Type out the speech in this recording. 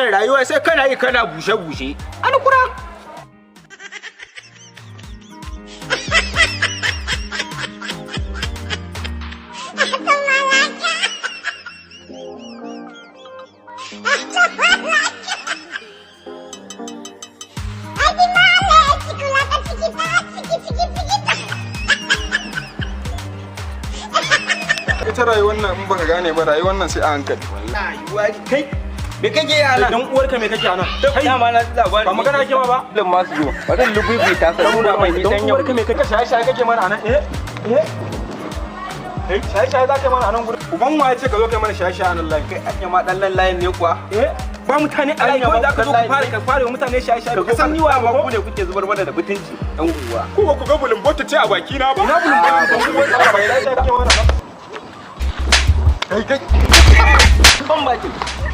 wannan rayuwa sai kana yi kana bushe alkura. Ita rayuwar nan in baka gane ba rayuwar nan sai a hankali. Wallahi kai me kake yi ana? Dan uwarka me kake ana? Kai dama na labari. Ba magana kake ba? Dan masu zo. Bari lububi ta saboda mai dan nisan yau. uwarka me kake shaye kake mana anan? Shaye za ka mana anan gurin. Uban waye ce ka zo kai mana shaye anan layin? Kai anya ma dan layin ne kuwa. Ba mutane a layin ko da ka zo ka fara wa mutane shaye Ka san ni wa ba ku ne kuke zubar mana da mutunci dan uwa. Ko ba ku ga bulumbota ce a baki na ba? Ina bulumbota ba shaye kake mana ba. Kai Ban baki.